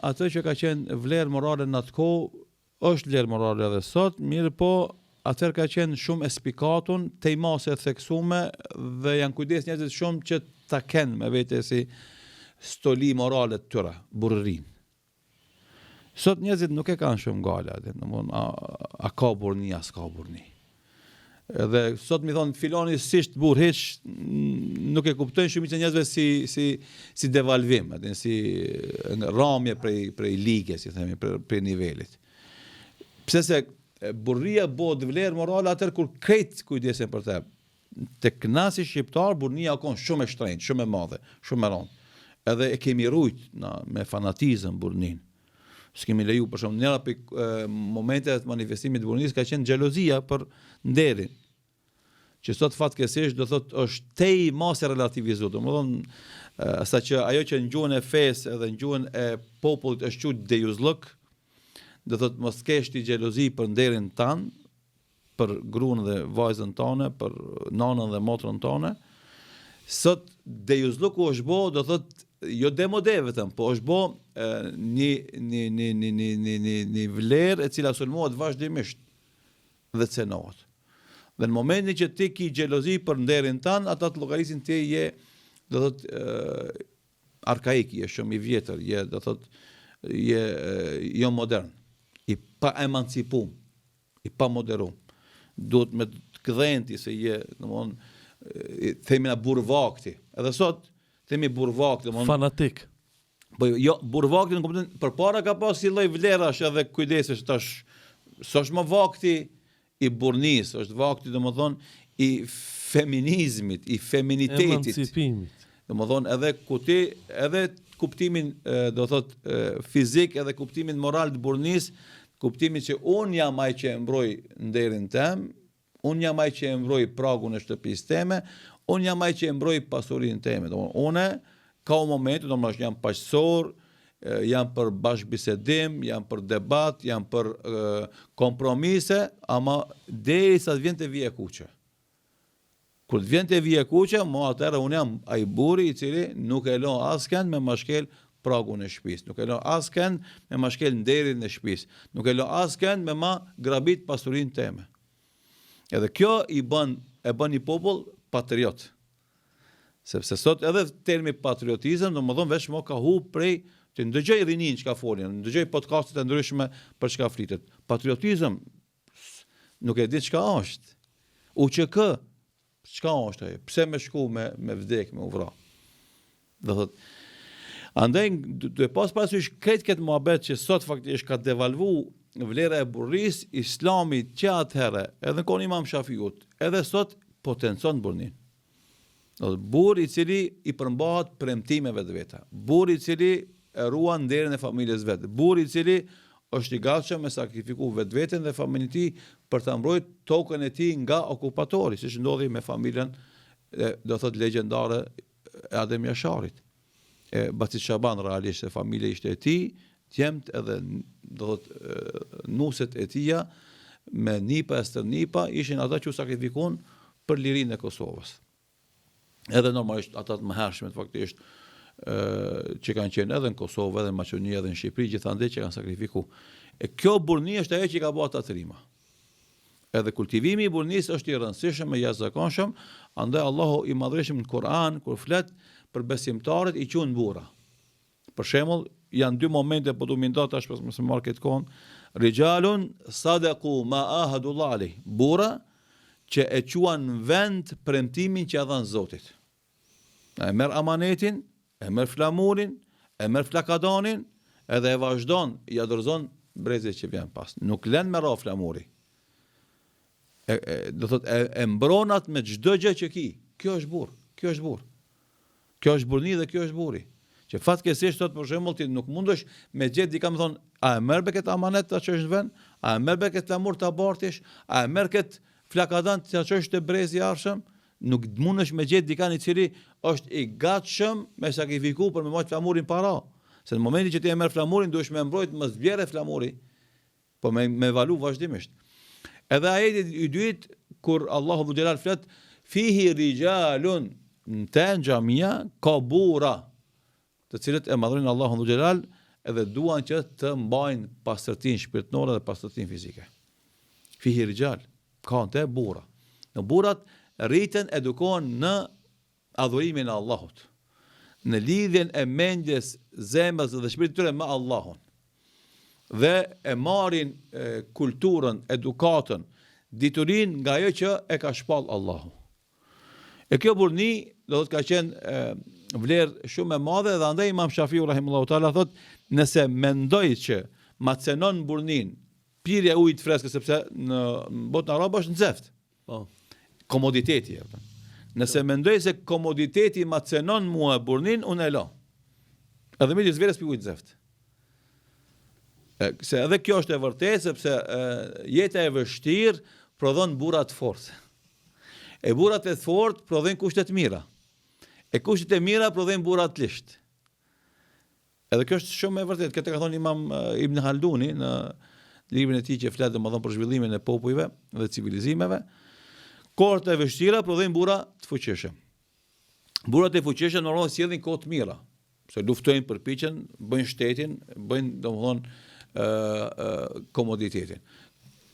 atë që ka qenë vlerë morale në atë kohë, është vlerë morale edhe sot, mirë po atëherë ka qenë shumë e spikatun, tejmase e theksume dhe janë kujdes njerëzit shumë që ta kenë me vete si stoli morale të tyre, burrin. Sot njerëzit nuk e kanë shumë gala, a ka burni, a s'ka burni. Edhe sot mi thonë filoni sisht burr hiç, nuk e kuptojnë shumica e njerëzve si devalvim, si rramje prej lige, si themi, prej nivelit. Pse se burria bëhet vlerë morale atëherë kur krejt kujdesen për të. Tek na si shqiptar burnia ka shumë e shtrenjtë, shumë e madhe, shumë e rëndë. Edhe e kemi rujt me fanatizëm burnin. S'kemi leju për shumë njëra për momentet manifestimit burnis ka qenë xhelozia për nderin. Që sot fatkeqësisht do thot është tej mas e relativizuar. Domethënë saqë ajo që në gjuhën e fesë edhe në gjuhën e popullit është quajtur dejuzllëk, do thot mos kesh ti xhelozi për nderin tan, për gruan dhe vajzën tonë, për nanën dhe motrën tonë. Sot dejuzllëku është bë, do thot jo demode vetëm, po është bë një vlerë e cila sulmohet vazhdimisht dhe cenohet. Dhe në momentin që ti ki xhelozi për nderin tan, ata të llogarisin ti je do thot arkaik, je shumë i vjetër, je do thot je jo modern, i pa emancipum, i pa moderum. Duhet me të këdhenti se je, domthonë themi na burrvakti. Edhe sot themi burrvakti, domthonë fanatik. Po jo, burrvakti në kuptim përpara ka pas si lloj vlerash edhe kujdesesh tash. S'është më vakti i burrnis, është vakti domethënë i feminizmit, i feminitetit. Emancipimit. Domethënë edhe kuptimin do thot fizik edhe kuptimin moral të burrnis, kuptimin që un jam ai që e mbroj nderin tem, un jam ai që e mbroj pragun e shtëpisë teme, un jam ai që e mbroj pasurinë teme. Domethënë une ka un moment, domethënë jam paqësor, jam për bashkëbisedim, jam për debat, jam për kompromise, ama derisa të vjen te vija kuqe. Kur të vjen te vija kuqe, mo atëherë unë jam ai burri i cili nuk e lë askën me mashkel pragun e shtëpisë, nuk e lë askën me mashkel nderin e shtëpisë, nuk e lë askën me ma grabit pasurinë teme. Edhe kjo e bën një popull patriot. Sepse sot edhe termi patriotizëm, domethënë veç mo ka hup prej që ndëgjoj rinin çka folin, ndëgjoj podcastet e ndryshme për çka flitet. Patriotizëm nuk e di çka është. UÇK çka është ai? Pse më shku me vdek, me uvra? Do thot andaj do pas parasysh këtë muhabet që sot faktikisht ka devalvu vlera e burris, Islami që atëherë, edhe kohën Imam Shafiut, edhe sot potencon burrin. Burri i cili i përmbahet premtimeve të veta. Burri i cili e ruan nderin e familjes vet. Burri i cili është i gatshëm me sakrifiku vetveten dhe familjen e tij për ta mbrojtur tokën e tij nga okupatori, siç ndodhi me familjen do thot legjendare e Adem Jasharit. Bati Shaban realisht familja ishte e tij, djemt edhe do thot nuset e tija me nipa e stërnipa ishin ata që u sakrifikun për lirinë e Kosovës. Edhe normalisht ata të mëhershmet faktikisht që kanë qenë edhe në Kosovë, edhe në Maqedoni, edhe në Shqipëri, gjithandej që kanë sakrifiku. E kjo burrni është ajo që ka bërë ata të rima. Edhe kultivimi i burrnisë është i rëndësishëm e jashtëzakonshëm, andaj Allahu i Madhreshëm në Kur'an kur flet për besimtarët i quajnë burra. Për shembull, janë dy momente po do më nda tash pas më marr këtë kohën. Rijalun sadaqu ma ahadullah alayh. Burra që e quan vend premtimin që ia dhan Zotit. E merr amanetin, e merr flamurin, e merr flakadanin, edhe e vazhdon, ja dorëzon brezit që vjen pas. Nuk lën me ra flamuri. Do thot e mbronat me çdo gjë që ki. Kjo është burr, kjo është burr. Kjo është burrni dhe kjo është burri. Që fatkeqësisht sot për shembull ti nuk mundesh me gjet dikam thon, a e merr be këtë amanet ta çosh në vend, a e merr be këtë flamur ta bartish, a e merr këtë flakadan ta çosh te brezi i arshëm, nuk mundesh me gjet dikan i cili është i gatshëm me sakrifiku për me marrë flamurin para. Se në momentin që ti e merr flamurin duhesh me mbrojt mos vjerë flamuri, po me valu vazhdimisht. Edhe ajeti i dytë kur Allahu Dhu Xhelal flet fihi rijalun në xhamia ka burra, të cilët e madhrin Allahu Dhu Xhelal edhe duan që të mbajnë pastërtinë shpirtërore dhe pastërtinë fizike. Fihi rijal, ka të burra. Në burrat rriten, edukohen në adhurimin e Allahut, në lidhjen e mendjes, zemrës dhe shpirtit tyre me Allahun. Dhe e marrin kulturën, edukatën, diturin nga ajo që e ka shpall Allahu. E kjo burni do të ka qenë vlerë shumë e madhe dhe andaj Imam Shafiu rahimullahu taala thot, nëse mendoj që macenon burnin pirja ujit freskët, sepse në botën arabe është nxehtë. Komoditeti. Nëse mendoj se komoditeti macenon mua burnin, unë e la. Edhe midis verës pi ujit nxehtë. Se edhe kjo është e vërtetë, sepse jeta e vështirë prodhon burra të fortë. E burrat e fortë prodhojnë kushte të mira. E kushtet e mira prodhojnë burra të lishtë. Edhe kjo është shumë e vërtetë. Këtë ka thonë Imam Ibn Halduni në librin e tij që flet domethënë për zhvillimin e popujve dhe civilizimeve. Kohët e vështira prodhojnë burra të fuqishëm. Burrat e fuqishëm normalisht sjellin kohë të mira, se luftojnë, përpiqen, bëjnë shtetin, bëjnë domethënë komoditetin.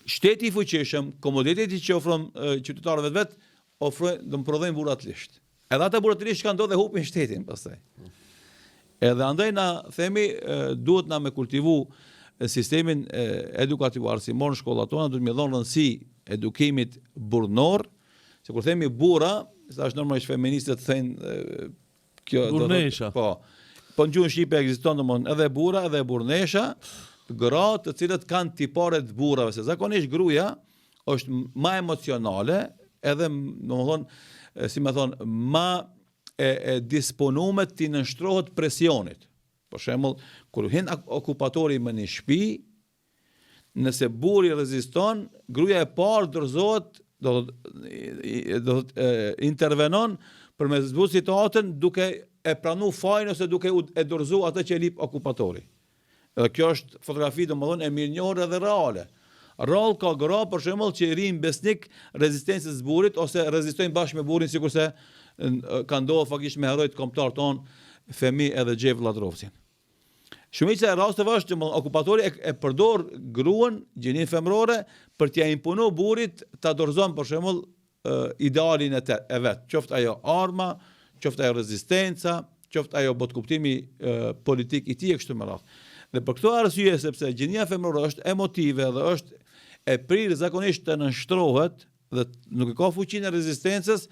Shteti i fuqishëm, komoditeti që ofron qytetarëve vet, ofrojnë, prodhojnë burra të lishtë. Edhe ata burra të lishtë kanë ndodhe hupin shtetin pastaj. Edhe andaj na themi duhet na me kultivu sistemin edukativ arsimor në shkollat tona, duhet me dhënë rëndësi edukimit burnor, se kur themi burra, sa është normalisht feministët thënë kjo burnesha. Po në gjuhën shqipe ekziston domthon edhe burra edhe burnesha, gra të cilët kanë tipare të burrave, se zakonisht gruaja është më emocionale, edhe domthon si më thon, më e disponuar të nënshtrohet presionit. Për shembull, kur hyn okupatori në një shtëpi, nëse burri reziston, gruaja e parë dorëzohet, do intervenon për me zbut situatën duke e pranu fajin ose duke e dorëzu atë që e lip okupatori. Edhe kjo është fotografi domethënë e mirënjohur edhe reale. Rall ka gra për shembull që i rin besnik rezistencës burrit ose rezistojnë bashkë me burrin, sikurse ka ndodhur faktikisht me herojt kombëtar ton, Femi edhe Xhev Ladrovcin. Shumica e rasteve është që okupatori e përdor gruan, gjinin femrore, për t'ia imponu burrit ta dorëzon për shembull idealin e vet, qoftë ajo arma, qoftë ajo rezistenca, qoftë ajo botkuptimi politik i tij e kështu me radhë. Dhe për këto arsye, sepse gjinia femrore është emotive dhe është e prirë zakonisht të nënshtrohet dhe nuk ka fuqinë e rezistencës,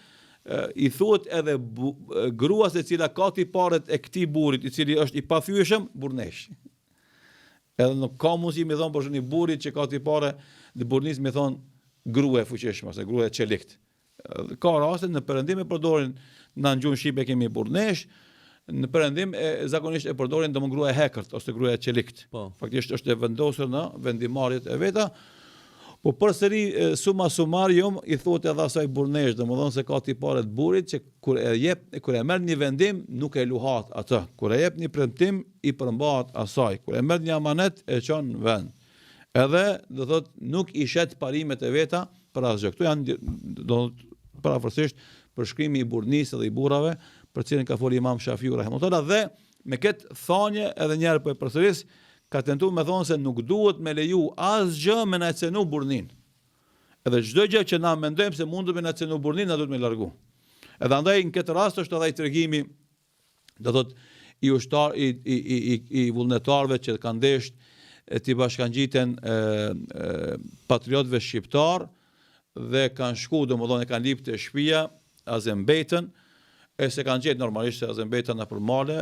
i thuhet edhe gruas e cila ka tiparet e këtij burrit, i cili është i pathyeshëm, burnesh. Edhe nuk ka mundësi mi thon për shembull një burrit që ka tipare të burnis mi thon grua e fuqishme ose grua e çelikt. Ka raste në perëndim e përdorin në gjuhën shqipe kemi burnesh, në perëndim zakonisht e përdorin domon grua e hekërt ose grua e çelikt. Faktikisht është e vendosur në vendimarrjet e veta. Po përsëri summa summarum i thuhet edhe asaj burnesh, domethënë se ka tipare të burrit që kur e merr një vendim nuk e luhat atë. Kur e jep një premtim i përmbahet asaj. Kur e merr një amanet e çon në vend. Edhe do thot nuk i shet parimet e veta për asgjë. Këtu janë do parafrasisht përshkrimi i burrnisë dhe i burrave, për cilën ka folur Imam Shafiu rahimahullah, dhe me këtë thonje edhe një herë po e përsëris, ka tentuar me thonë se nuk duhet me leju asgjë me na cenu burrnin. Edhe çdo gjë që na mendojmë se mund të me na cenu burrnin, na duhet me largu. Edhe andaj në këtë rast është edhe tregimi, do thot i vullnetarëve që kanë deshur të bashkangjiten patriotëve shqiptar dhe kanë shku, domethënë kanë lip të shtëpia Azembejtën, e se kanë gjetë normalisht se Azembejtën në përmale,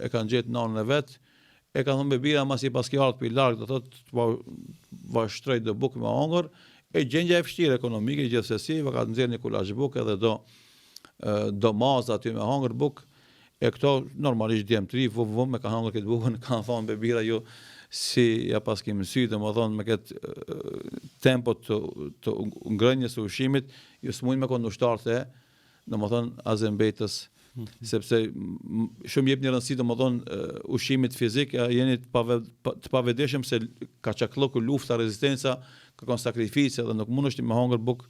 e kanë gjetë nanën e vet, e kanë thënë bebira masi pas kjo ardh për i larg, do thotë vashtroi do bukë me hongër, e gjendja e vështirë ekonomike gjithsesi, ka nxjerrë një kulaç bukë edhe do maz aty me hongër bukë, e këto normalisht djemtri vum me ka hongër këtë bukën, kanë thënë bebira ju si ja pas kemi sy, domethënë me këtë tempo të ngrënjes së ushqimit, ju s'mund me konë ushtarë domethënë Azembejtës, sepse shumë jep një rëndësi domethënë ushqimit fizik, jeni të pavetëshëm se ka çaklloku lufta, rezistenca, kërkon sakrificë dhe nuk mundesh ti me hongër bukë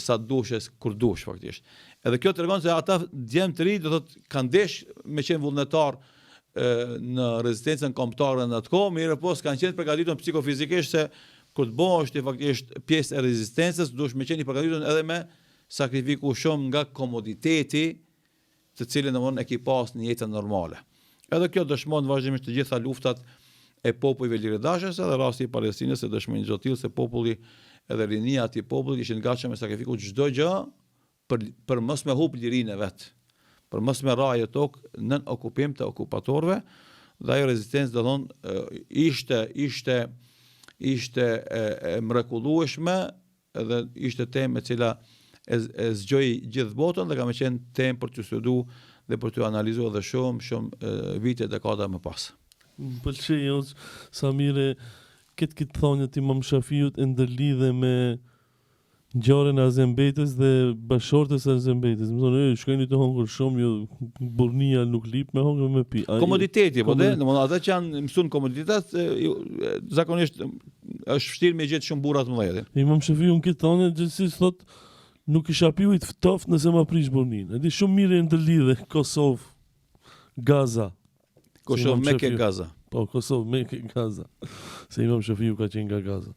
sa duhesh kur duhesh faktikisht. Edhe kjo tregon se ata djemë të ri do thotë kanë desh me qenë vullnetar në rezistencën kombëtare në atë kohë, mirë po s'kanë qenë përgatitur psikofizikisht se kur të bëhesh ti faktikisht pjesë e rezistencës, duhesh me qenë i përgatitur edhe me sakrifiku shumë nga komoditeti të cilën domthonë e ki pas në jetën normale. Edhe kjo dëshmon vazhdimisht të gjitha luftat e popujve liridashës, edhe rasti i Palestinës e dëshmojnë çdo tillë se populli edhe rinia e atij populli ishin gatshëm me sakrifiku çdo gjë për mos me hub lirinë e vet, për mos me rajë tokë nën okupim të okupatorëve, dhe ajo rezistencë do thonë ishte e mrekullueshme dhe ishte temë e cila e zgjoi gjithë botën dhe ka më qenë temë për të studiuar dhe për të analizuar edhe shumë vite dekada më pas. Më pëlqej sa mire këtë thonjët Imam Shafiut e ndërlidhe me ngjarjen e Azembetës dhe bashortës e Azembetës. Më thonë, shkojnë të hongër shumë, jo burnia nuk lip me hongër me pi. Komoditeti, po domethënë ata që janë mësuar komoditet, zakonisht është vështirë me gjetë shumë burra të mëdhenj. Imam Shafiu në këtë thonjë gjithsesi thotë nuk isha piu i të ftoft nëse ma prish burnin. Edi shumë mire e ndërlidhe Kosovë, Gaza. Kosovë, Mekë, Gaza. Po, Kosovë, Mekë, Gaza. Se Imam Shafiu ka qenë nga Gaza.